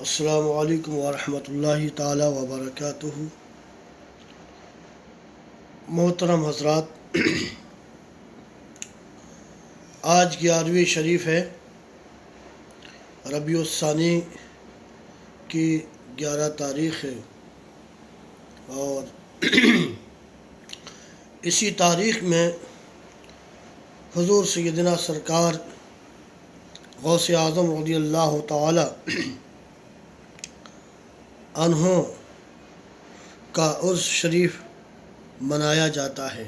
السلام علیکم ورحمۃ اللہ تعالی وبرکاتہ۔ محترم حضرات، آج 11ویں شریف ہے، ربیع الثانی کی 11 تاریخ ہے، اور اسی تاریخ میں حضور سیدنا سرکار غوث اعظم رضی اللہ تعالی عنہ کا عرس شریف منایا جاتا ہے۔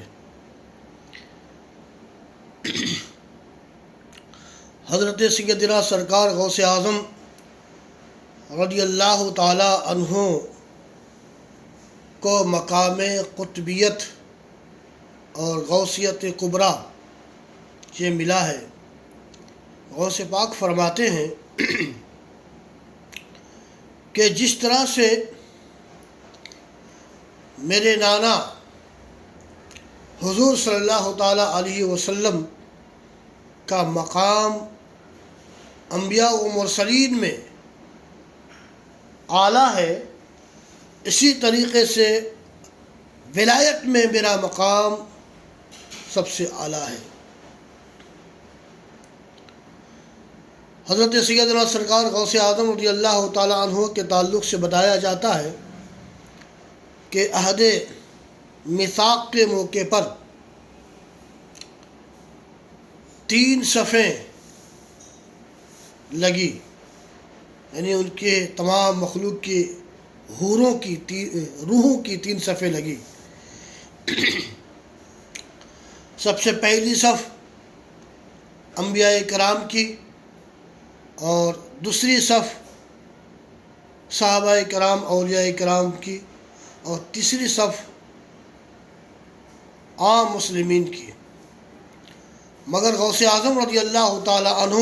حضرت سیدنا سرکار غوث اعظم رضی اللہ تعالی عنہ کو مقام قطبیت اور غوثیت کبریٰ یہ ملا ہے۔ غوث پاک فرماتے ہیں کہ جس طرح سے میرے نانا حضور صلی اللہ تعالیٰ علیہ وسلم کا مقام انبیاء و مرسلین میں اعلیٰ ہے، اسی طریقے سے ولایت میں میرا مقام سب سے اعلیٰ ہے۔ حضرت سیدنا سرکار غوث اعظم رضی اللہ تعالیٰ عنہ کے تعلق سے بتایا جاتا ہے کہ عہد میثاق کے موقع پر 3 صفیں لگی، یعنی ان کے تمام مخلوق کی روحوں کی 3 صفیں لگی۔ سب سے پہلی صف انبیاء کرام کی، اور دوسری صف صحابہ کرام اولیاء کرام کی، اور تیسری صف عام مسلمین کی۔ مگر غوث اعظم رضی اللہ تعالی عنہ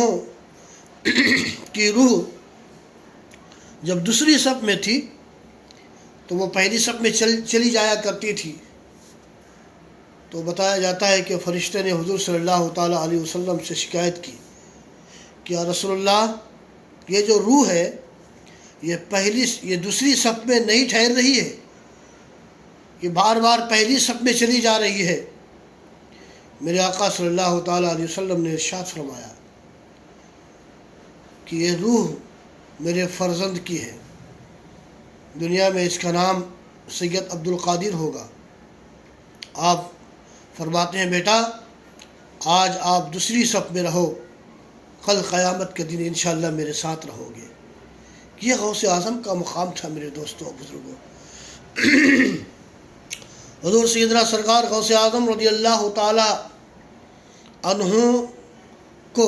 کی روح جب دوسری صف میں تھی تو وہ پہلی صف میں چلی جایا کرتی تھی، تو بتایا جاتا ہے کہ فرشتے نے حضور صلی اللہ تعالی علیہ وسلم سے شکایت کی کہ یا رسول اللہ، یہ جو روح ہے یہ دوسری صف میں نہیں ٹھہر رہی ہے، یہ بار بار پہلی صف میں چلی جا رہی ہے۔ میرے آقا صلی اللہ تعالی علیہ وسلم نے ارشاد فرمایا کہ یہ روح میرے فرزند کی ہے، دنیا میں اس کا نام سید عبد القادر ہوگا۔ آپ فرماتے ہیں بیٹا، آج آپ دوسری صف میں رہو، کل قیامت کے دن انشاءاللہ میرے ساتھ رہو گے۔ یہ غوث اعظم کا مقام تھا میرے دوستوں اور بزرگوں۔ حضور سیدنا سرکار غوث اعظم رضی اللہ تعالی عنہ کو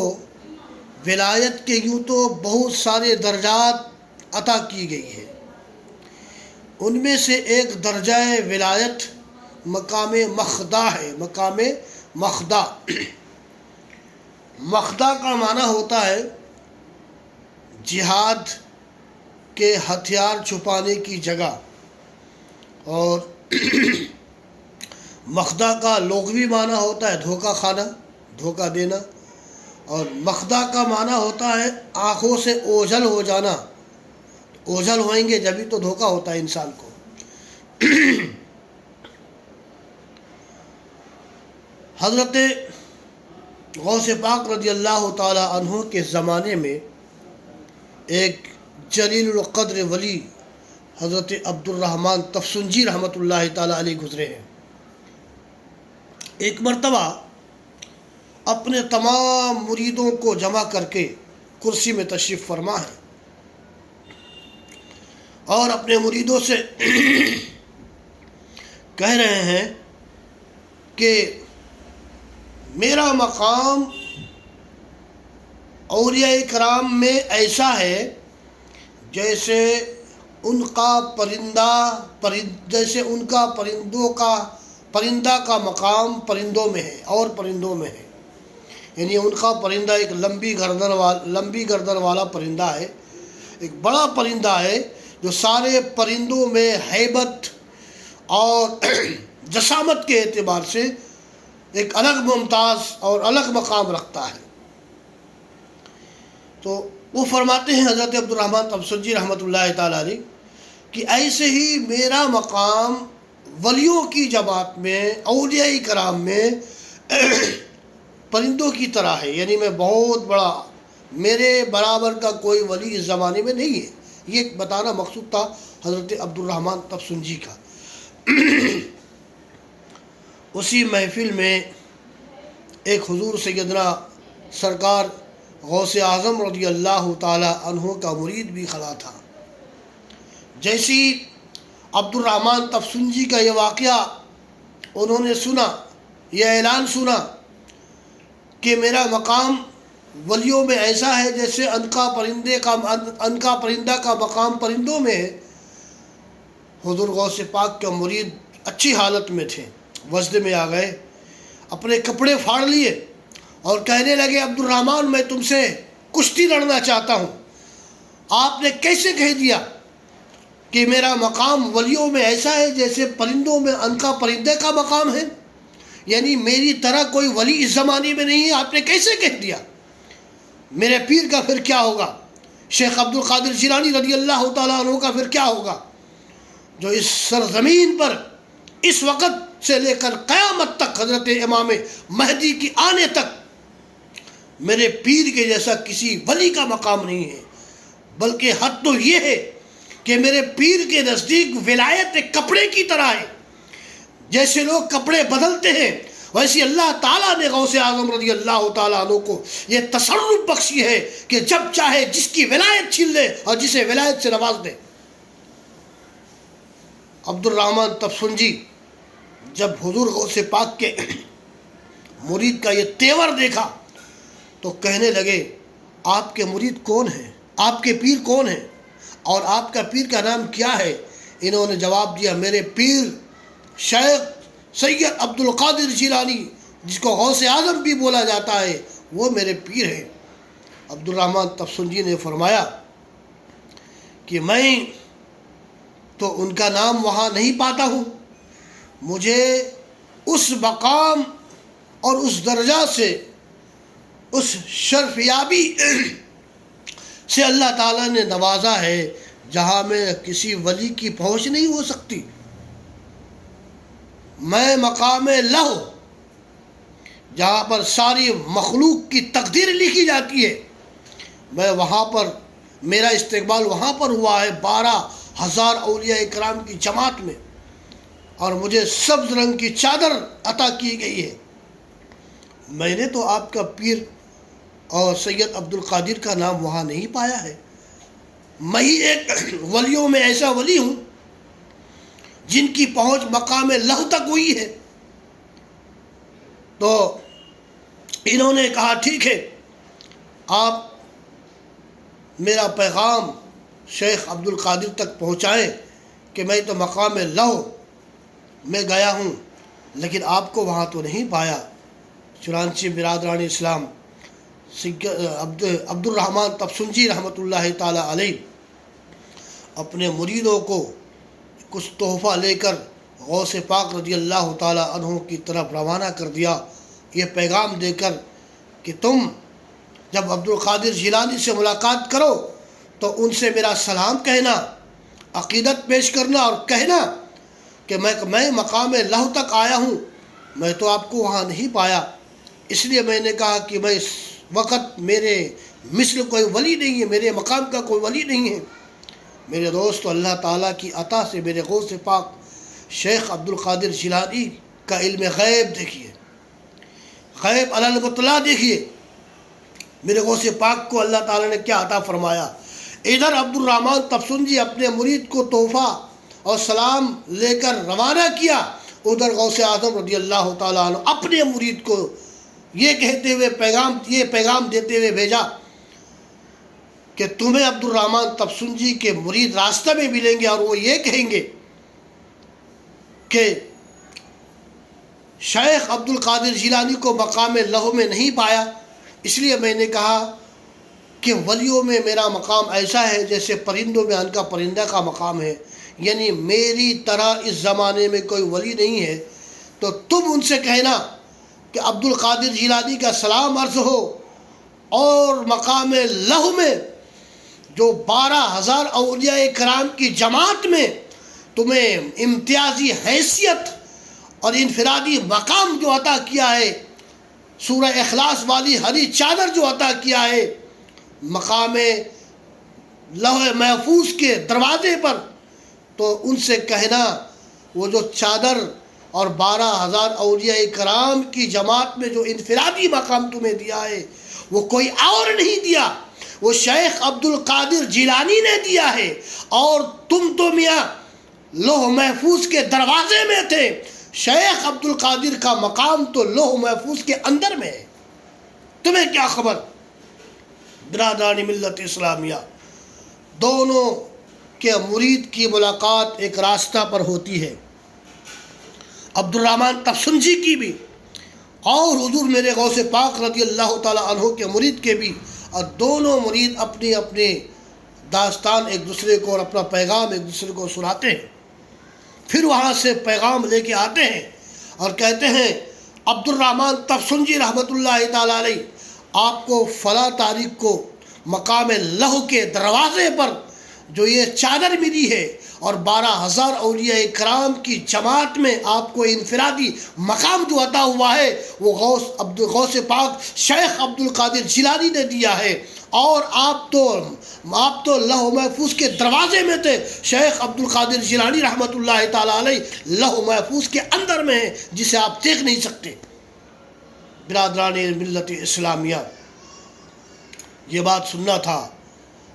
ولایت کے یوں تو بہت سارے درجات عطا کی گئی ہے، ان میں سے ایک درجہ ولایت مقام مخدع ہے۔ مقام مخدع، مخدع کا معنی ہوتا ہے جہاد کے ہتھیار چھپانے کی جگہ، اور مخدع کا لغوی معنی ہوتا ہے دھوکہ کھانا، دھوکہ دینا، اور مخدع کا معنی ہوتا ہے آنکھوں سے اوجھل ہو جانا۔ اوجھل ہوئیں گے جبھی تو دھوکہ ہوتا ہے انسان کو۔ حضرت غوث پاک رضی اللہ تعالی عنہ کے زمانے میں ایک جلیل القدر ولی حضرت عبد الرحمن تفسنجی رحمۃ اللہ تعالی علیہ گزرے ہیں۔ ایک مرتبہ اپنے تمام مریدوں کو جمع کر کے کرسی میں تشریف فرما ہے، اور اپنے مریدوں سے کہہ رہے ہیں کہ میرا مقام اولیاء کرام میں ایسا ہے جیسے ان کا پرندہ کا مقام پرندوں میں ہے اور پرندوں میں ہے، یعنی ان کا پرندہ ایک لمبی گردن والا پرندہ ہے، ایک بڑا پرندہ ہے جو سارے پرندوں میں ہیبت اور جسامت کے اعتبار سے ایک الگ ممتاز اور الگ مقام رکھتا ہے۔ تو وہ فرماتے ہیں حضرت عبد الرحمن تبسنجی رحمۃ اللہ تعالیٰ علیہ کہ ایسے ہی میرا مقام ولیوں کی جماعت میں، اولیاء کرام میں پرندوں کی طرح ہے، یعنی میں بہت بڑا، میرے برابر کا کوئی ولی اس زمانے میں نہیں ہے۔ یہ بتانا مقصود تھا حضرت عبد الرحمن تبسنجی کا۔ اسی محفل میں ایک حضور سیدنا سرکار غوث اعظم رضی اللہ تعالی عنہ کا مرید بھی کھڑا تھا۔ جیسی عبد الرحمن تبسنجی کا یہ واقعہ انہوں نے سنا، یہ اعلان سنا کہ میرا مقام ولیوں میں ایسا ہے جیسے عنقا پرندہ کا مقام پرندوں میں ہے۔ حضور غوث پاک کا مرید اچھی حالت میں تھے، وجد میں آ گئے، اپنے کپڑے پھاڑ لیے اور کہنے لگے عبد الرحمن میں تم سے کشتی لڑنا چاہتا ہوں۔ آپ نے کیسے کہہ دیا کہ میرا مقام ولیوں میں ایسا ہے جیسے پرندوں میں عنقا پرندے کا مقام ہے؟ یعنی میری طرح کوئی ولی اس زمانے میں نہیں ہے، آپ نے کیسے کہہ دیا؟ میرے پیر کا پھر کیا ہوگا؟ شیخ عبد القادر جیلانی رضی اللہ تعالیٰ عنہ کا پھر کیا ہوگا، جو اس سرزمین پر اس وقت سے لے کر قیامت تک، حضرت امام مہدی کی آنے تک، میرے پیر کے جیسا کسی ولی کا مقام نہیں ہے۔ بلکہ حد تو یہ ہے کہ میرے پیر کے نزدیک ولایت ایک کپڑے کی طرح ہے، جیسے لوگ کپڑے بدلتے ہیں ویسے اللہ تعالیٰ نے غوث اعظم رضی اللہ تعالیٰ عنہ کو یہ تصرف بخشی ہے کہ جب چاہے جس کی ولایت چھین لے اور جسے ولایت سے نواز دے۔ عبد الرحمن تبسنجی جب حضور غوث پاک کے مرید کا یہ تیور دیکھا تو کہنے لگے آپ کے مرید کون ہیں، آپ کے پیر کون ہیں، اور آپ کا پیر کا نام کیا ہے؟ انہوں نے جواب دیا میرے پیر شیخ سید عبد القادر جیلانی، جس کو غوث اعظم بھی بولا جاتا ہے، وہ میرے پیر ہیں۔ عبد الرحمن تبسنجی نے فرمایا کہ میں تو ان کا نام وہاں نہیں پاتا ہوں، مجھے اس مقام اور اس درجہ سے، اس شرفیابی سے اللہ تعالیٰ نے نوازا ہے جہاں میں کسی ولی کی پہنچ نہیں ہو سکتی۔ میں مقام لہو، جہاں پر ساری مخلوق کی تقدیر لکھی جاتی ہے، میں وہاں پر، میرا استقبال وہاں پر ہوا ہے 12,000 اولیاء کرام کی جماعت میں، اور مجھے سبز رنگ کی چادر عطا کی گئی ہے۔ میں نے تو آپ کا پیر اور سید عبد القادر کا نام وہاں نہیں پایا ہے۔ میں ہی ایک ولیوں میں ایسا ولی ہوں جن کی پہنچ مقام لہو تک ہوئی ہے۔ تو انہوں نے کہا ٹھیک ہے، آپ میرا پیغام شیخ عبد القادر تک پہنچائیں کہ میں تو مقام لہو میں گیا ہوں لیکن آپ کو وہاں تو نہیں پایا۔ چنانچہ برادران اسلام عبد الرحمن تبسنجی رحمۃ اللہ تعالی علیہ اپنے مریدوں کو کچھ تحفہ لے کر غوث پاک رضی اللہ تعالی عنہ کی طرف روانہ کر دیا، یہ پیغام دے کر کہ تم جب عبد القادر جیلانی سے ملاقات کرو تو ان سے میرا سلام کہنا، عقیدت پیش کرنا اور کہنا کہ میں مقام لہو تک آیا ہوں، میں تو آپ کو وہاں نہیں پایا، اس لیے میں نے کہا کہ میں اس وقت میرے مثل کوئی ولی نہیں ہے، میرے مقام کا کوئی ولی نہیں ہے۔ میرے دوست، اللہ تعالیٰ کی عطا سے میرے غوث پاک شیخ عبد القادر جیلانی کا علم غیب دیکھیے، غیب علی المطلع دیکھیے، میرے غوث پاک کو اللہ تعالیٰ نے کیا عطا فرمایا۔ ادھر عبد الرحمن تبسنجی اپنے مرید کو تحفہ اور سلام لے کر روانہ کیا، ادھر غوث اعظم رضی اللہ تعالیٰ عنہ اپنے مرید کو یہ کہتے ہوئے پیغام دیتے ہوئے بھیجا کہ تمہیں عبد الرحمن تبسنجی کے مرید راستہ میں ملیں گے اور وہ یہ کہیں گے کہ شیخ عبد القادر جیلانی کو مقام لہو میں نہیں پایا، اس لیے میں نے کہا کہ ولیوں میں میرا مقام ایسا ہے جیسے پرندوں میں عنقا پرندہ کا مقام ہے، یعنی میری طرح اس زمانے میں کوئی ولی نہیں ہے۔ تو تم ان سے کہنا کہ عبد القادر جیلانی کا سلام عرض ہو اور مقام لہو میں جو 12,000 اولیاء کرام کی جماعت میں تمہیں امتیازی حیثیت اور انفرادی مقام جو عطا کیا ہے، سورہ اخلاص والی ہری چادر جو عطا کیا ہے مقام لوح محفوظ کے دروازے پر، تو ان سے کہنا وہ جو چادر اور 12,000 اولیاء کرام کی جماعت میں جو انفرادی مقام تمہیں دیا ہے وہ کوئی اور نہیں دیا، وہ شیخ عبد القادر جیلانی نے دیا ہے۔ اور تم تو میاں لوح محفوظ کے دروازے میں تھے، شیخ عبد القادر کا مقام تو لوح محفوظ کے اندر میں ہے، تمہیں کیا خبر؟ برادران ملت اسلامیہ، دونوں کے مرید کی ملاقات ایک راستہ پر ہوتی ہے، عبد الرحمن تفسنجی کی بھی اور حضور میرے غوث پاک رضی اللہ تعالیٰ عنہ کے مرید کے بھی، اور دونوں مرید اپنی اپنی داستان ایک دوسرے کو اور اپنا پیغام ایک دوسرے کو سناتے ہیں، پھر وہاں سے پیغام لے کے آتے ہیں اور کہتے ہیں عبد الرحمن تفسنجی رحمۃ اللہ تعالیٰ علیہ، آپ کو فلاں تاریخ کو مقام لوح کے دروازے پر جو یہ چادر ملی ہے اور 12,000 اولیاء کرام کی جماعت میں آپ کو انفرادی مقام جو عطا ہوا ہے وہ غوث پاک شیخ عبد القادر جیلانی نے دیا ہے، اور آپ تو لوح محفوظ کے دروازے میں تھے، شیخ عبد القادر جیلانی رحمۃ اللہ تعالیٰ علیہ لوح محفوظ کے اندر میں ہے جسے آپ دیکھ نہیں سکتے۔ برادران ملت اسلامیہ، یہ بات سننا تھا،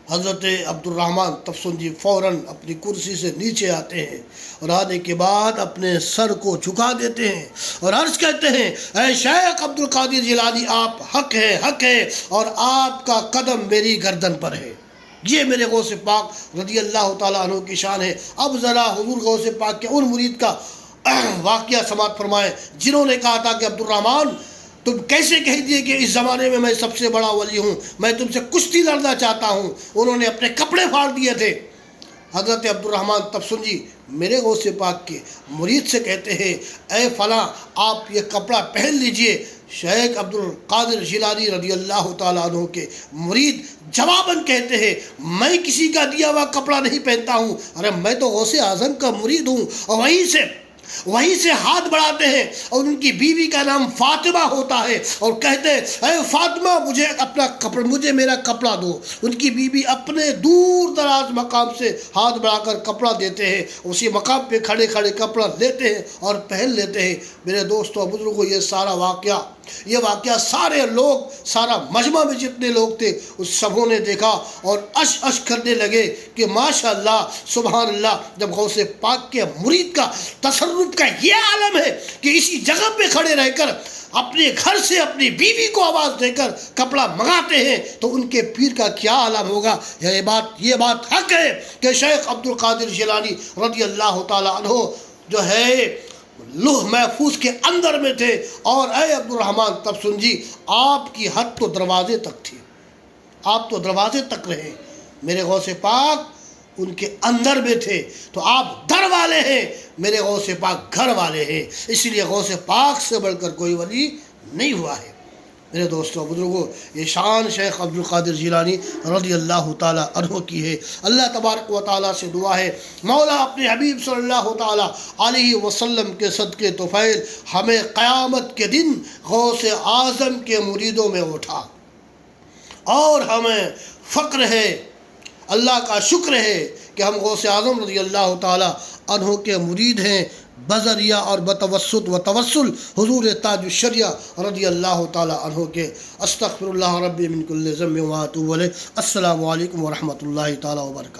حضرت عبد الرحمن تفسنجی فوراً اپنی کرسی سے نیچے آتے ہیں اور آنے کے بعد اپنے سر کو جھکا دیتے ہیں اور عرض کرتے ہیں اے شیخ عبد القادر جیلانی، آپ حق ہے اور آپ کا قدم میری گردن پر ہے۔ یہ میرے غوث پاک رضی اللہ تعالیٰ عنہ کی شان ہے۔ اب ذرا حضور غوث پاک کے ان مرید کا واقعہ سماعت فرمائیں جنہوں نے کہا تھا کہ عبد الرحمن تم کیسے کہہ دیے کہ اس زمانے میں سب سے بڑا ولی ہوں، میں تم سے کشتی لڑنا چاہتا ہوں۔ انہوں نے اپنے کپڑے پھاڑ دیے تھے۔ حضرت عبد الرحمن تفسنجی میرے غوث پاک کے مرید سے کہتے ہیں اے فلاں، آپ یہ کپڑا پہن لیجئے۔ شیخ عبد القادر جیلانی رضی اللہ تعالیٰ عنہ کے مرید جواباً کہتے ہیں میں کسی کا دیا ہوا کپڑا نہیں پہنتا ہوں، ارے میں تو غوث اعظم کا مرید ہوں۔ اور وہیں سے ہاتھ بڑھاتے ہیں اور ان کی بیوی کا نام فاطمہ ہوتا ہے اور کہتے ہیں اے فاطمہ، مجھے میرا کپڑا دو۔ ان کی بیوی اپنے دور دراز مقام سے ہاتھ بڑھا کر کپڑا دیتے ہیں، اسی مقام پہ کھڑے کپڑا لیتے ہیں اور پہن لیتے ہیں۔ میرے دوستوں اور بزرگوں، یہ واقعہ سارا مجمع میں جتنے لوگ تھے اس سبوں نے دیکھا اور اش کرنے لگے کہ ماشاءاللہ سبحان اللہ۔ جب غوث پاک کے مرید کا تصرف کا یہ عالم ہے کہ اسی جگہ پہ کھڑے رہ کر اپنے گھر سے اپنی بیوی کو آواز دے کر کپڑا منگاتے ہیں تو ان کے پیر کا کیا عالم ہوگا۔ یہ بات حق ہے کہ شیخ عبد القادر جیلانی رضی اللہ تعالیٰ عنہ جو ہے لوح محفوظ کے اندر میں تھے، اور اے عبد الرحمن تفسنجی، آپ کی حد تو دروازے تک تھی، آپ تو دروازے تک رہے، میرے غوث پاک ان کے اندر میں تھے، تو آپ در والے ہیں، میرے غوث پاک گھر والے ہیں، اس لیے غوث پاک سے بڑھ کر کوئی ولی نہیں ہوا ہے۔ میرے دوستوں بزرگوں، یہ شان شیخ عبد القادر جیلانی رضی اللہ تعالیٰ عنہ کی ہے۔ اللہ تبارک و تعالیٰ سے دعا ہے مولا اپنے حبیب صلی اللہ تعالیٰ علیہ وسلم کے صدقے طفیل ہمیں قیامت کے دن غوث اعظم کے مریدوں میں اٹھا، اور ہمیں فخر ہے، اللہ کا شکر ہے کہ ہم غوث اعظم رضی اللہ تعالیٰ عنہ کے مرید ہیں، بذریعہ اور بتوسط و توسل حضور تاج الشریعہ رضی اللہ تعالیٰ عنہ کے۔ استغفر اللہ ربی من کل ذنب و اتوب الیہ۔ السلام علیکم ورحمۃ اللہ تعالیٰ وبرکاتہ۔